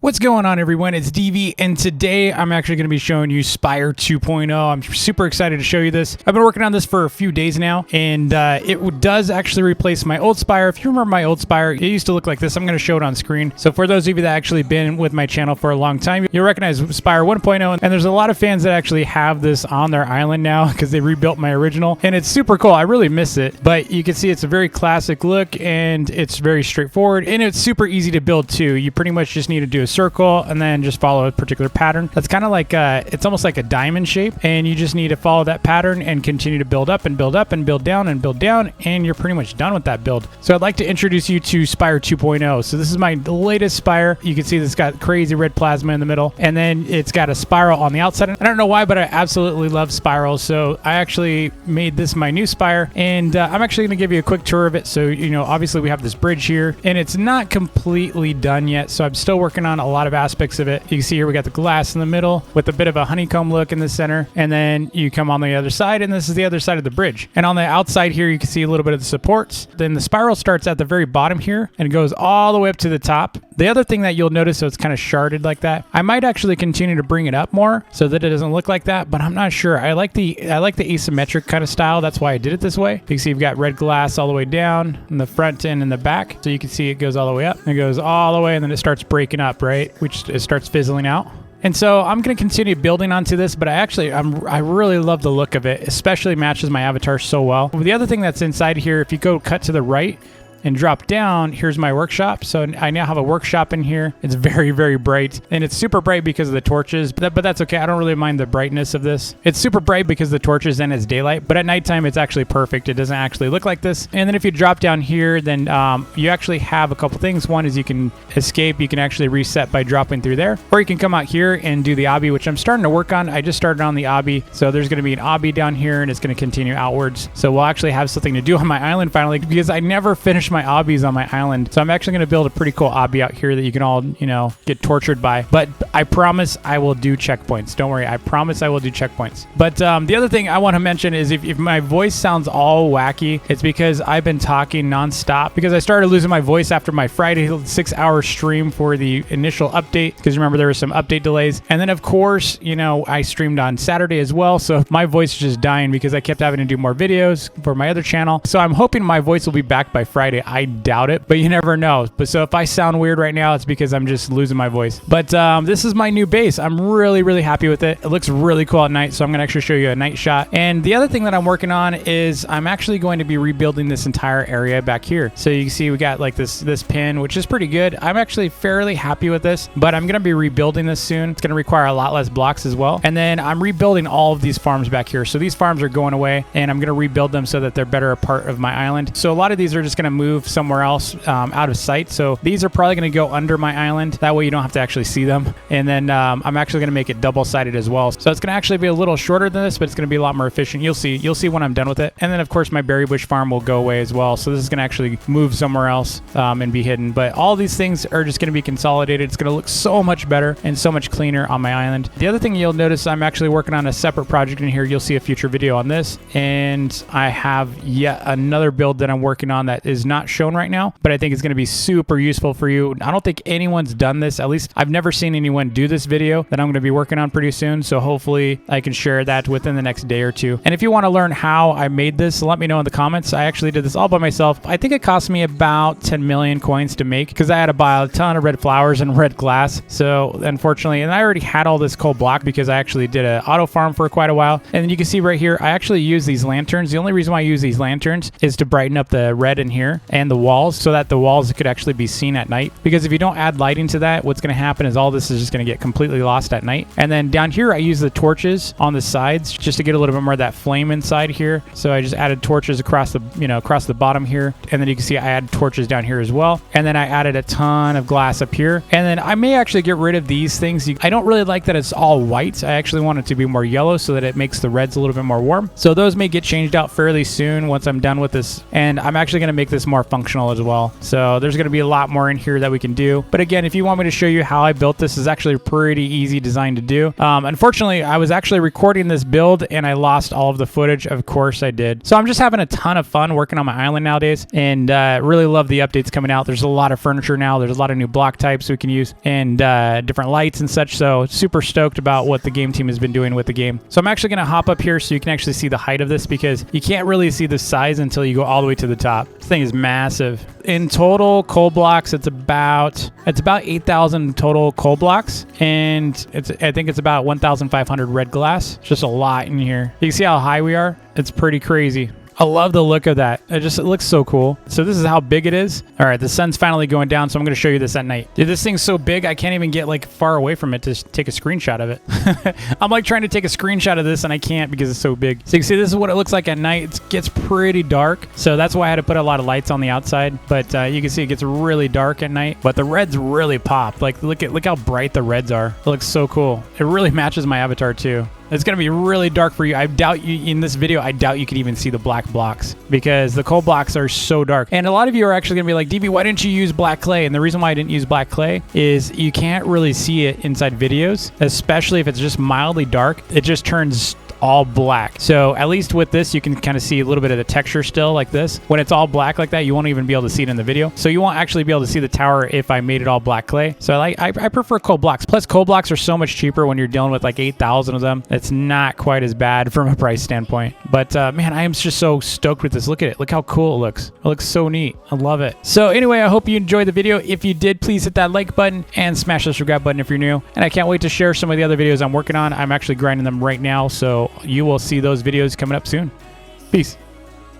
What's going on, everyone? It's DV, and today I'm actually going to be showing you Spire 2.0. I'm super excited to show you this. I've been working on this for a few days now, and it does actually replace my old Spire. If you remember my old Spire, it used to look like this. I'm going to show it on screen. So for those of you that actually been with my channel for a long time, you'll recognize Spire 1.0, and there's a lot of fans that actually have this on their island now because they rebuilt my original, and it's super cool. I really miss it, but you can see it's a very classic look, and it's very straightforward, and it's super easy to build too. You pretty much just need to do a circle and then just follow a particular pattern. That's kind of like it's almost like a diamond shape, and you just need to follow that pattern and continue to build up and build up and build down and build down, and you're pretty much done with that build. So I'd like to introduce you to Spire 2.0. So this is my latest Spire. You can see this got crazy red plasma in the middle, and then it's got a spiral on the outside. I don't know why, but I absolutely love spirals, so I actually made this my new Spire, and I'm actually going to give you a quick tour of it. So, you know, obviously we have this bridge here, and it's not completely done yet, so I'm still working on a lot of aspects of it. You can see here we got the glass in the middle with a bit of a honeycomb look in the center, and then you come on the other side, and this is the other side of the bridge. And on the outside here you can see a little bit of the supports. Then the spiral starts at the very bottom here and goes all the way up to the top. The other thing that you'll notice, so it's kind of sharded like that, I might actually continue to bring it up more so that it doesn't look like that, but I'm not sure. I like the asymmetric kind of style. That's why I did it this way. You can see you've got red glass all the way down in the front and in the back, so you can see it goes all the way up, and it goes all the way, and then it starts breaking up, right, which it starts fizzling out. And so I'm going to continue building onto this, but I really love the look of it, especially matches my avatar so well. The other thing that's inside here, if you go cut to the right and drop down, here's my workshop. So I now have a workshop in here. It's very, very bright, and it's super bright because of the torches, but that's okay. I don't really mind the brightness of this. It's super bright because the torches and it's daylight, but at nighttime it's actually perfect. It doesn't actually look like this. And then if you drop down here, then you actually have a couple things. One is you can escape. You can actually reset by dropping through there, or you can come out here and do the obby, which I'm starting to work on. I just started on the obby, so there's going to be an obby down here, and it's going to continue outwards. So we'll actually have something to do on my island finally, because I never finished my obbies on my island. So I'm actually going to build a pretty cool obby out here that you can all, you know, get tortured by. But I promise I will do checkpoints. Don't worry. I promise I will do checkpoints. But the other thing I want to mention is if my voice sounds all wacky, it's because I've been talking nonstop, because I started losing my voice after my Friday 6-hour stream for the initial update, because remember there were some update delays. And then of course, you know, I streamed on Saturday as well. So my voice is just dying because I kept having to do more videos for my other channel. So I'm hoping my voice will be back by Friday. I doubt it, but you never know. But so if I sound weird right now, it's because I'm just losing my voice. But this is my new base. I'm really happy with it. It looks really cool at night, so I'm gonna actually show you a night shot. And the other thing that I'm working on is I'm actually going to be rebuilding this entire area back here. So you can see we got like this pin, which is pretty good. I'm actually fairly happy with this, but I'm gonna be rebuilding this soon. It's gonna require a lot less blocks as well. And then I'm rebuilding all of these farms back here. So these farms are going away, and I'm gonna rebuild them so that they're better a part of my island. So a lot of these are just gonna move somewhere else out of sight. So these are probably going to go under my island. That way you don't have to actually see them. And then I'm actually going to make it double-sided as well. So it's going to actually be a little shorter than this, but it's going to be a lot more efficient. You'll see when I'm done with it. And then of course my berry bush farm will go away as well. So this is going to actually move somewhere else and be hidden. But all these things are just going to be consolidated. It's going to look so much better and so much cleaner on my island. The other thing you'll notice, I'm actually working on a separate project in here. You'll see a future video on this. And I have yet another build that I'm working on that is not shown right now, but I think it's going to be super useful for you. I don't think anyone's done this. At least I've never seen anyone do this video that I'm going to be working on pretty soon. So hopefully I can share that within the next day or two. And if you want to learn how I made this, let me know in the comments. I actually did this all by myself. I think it cost me about 10 million coins to make, because I had to buy a ton of red flowers and red glass. So unfortunately, and I already had all this coal block because I actually did an auto farm for quite a while. And then you can see right here, I actually use these lanterns. The only reason why I use these lanterns is to brighten up the red in here and the walls, so that the walls could actually be seen at night. Because if you don't add lighting to that, what's going to happen is all this is just going to get completely lost at night. And then down here I use the torches on the sides just to get a little bit more of that flame inside here. So I just added torches across the, you know, across the bottom here. And then you can see I added torches down here as well. And then I added a ton of glass up here. And then I may actually get rid of these things. I don't really like that it's all white. I actually want it to be more yellow so that it makes the reds a little bit more warm. So those may get changed out fairly soon once I'm done with this. And I'm actually going to make this more more functional as well. So there's going to be a lot more in here that we can do. But again, if you want me to show you how I built this, is actually a pretty easy design to do. Unfortunately, I was actually recording this build and I lost all of the footage. Of course I did. So I'm just having a ton of fun working on my island nowadays, and really love the updates coming out. There's a lot of furniture now. There's a lot of new block types we can use, and different lights and such. So super stoked about what the game team has been doing with the game. So I'm actually going to hop up here so you can actually see the height of this, because you can't really see the size until you go all the way to the top. This thing is massive. In total coal blocks, it's about 8,000 total coal blocks, and I think it's about 1,500 red glass. It's just a lot in here. You can see how high we are. It's pretty crazy. I love the look of that. It looks so cool. So this is how big it is. All right, the sun's finally going down, so I'm going to show you this at night. Dude, this thing's so big, I can't even get like far away from it to take a screenshot of it. I'm like trying to take a screenshot of this and I can't because it's so big. So you can see this is what it looks like at night. It gets pretty dark, so that's why I had to put a lot of lights on the outside. But you can see it gets really dark at night, but the reds really pop. Like look how bright the reds are. It looks so cool. It really matches my avatar too. It's going to be really dark for you. I doubt you in this video, I doubt you could even see the black blocks because the coal blocks are so dark. And a lot of you are actually going to be like, DB, why didn't you use black clay? And the reason why I didn't use black clay is you can't really see it inside videos, especially if it's just mildly dark. It just turns all black. So at least with this, you can kind of see a little bit of the texture still like this. When it's all black like that, you won't even be able to see it in the video. So you won't actually be able to see the tower if I made it all black clay. So I prefer coal blocks. Plus coal blocks are so much cheaper when you're dealing with like 8,000 of them. It's not quite as bad from a price standpoint. But man, I am just so stoked with this. Look at it. Look how cool it looks. It looks so neat. I love it. So anyway, I hope you enjoyed the video. If you did, please hit that like button and smash the subscribe button if you're new. And I can't wait to share some of the other videos I'm working on. I'm actually grinding them right now, so you will see those videos coming up soon. Peace.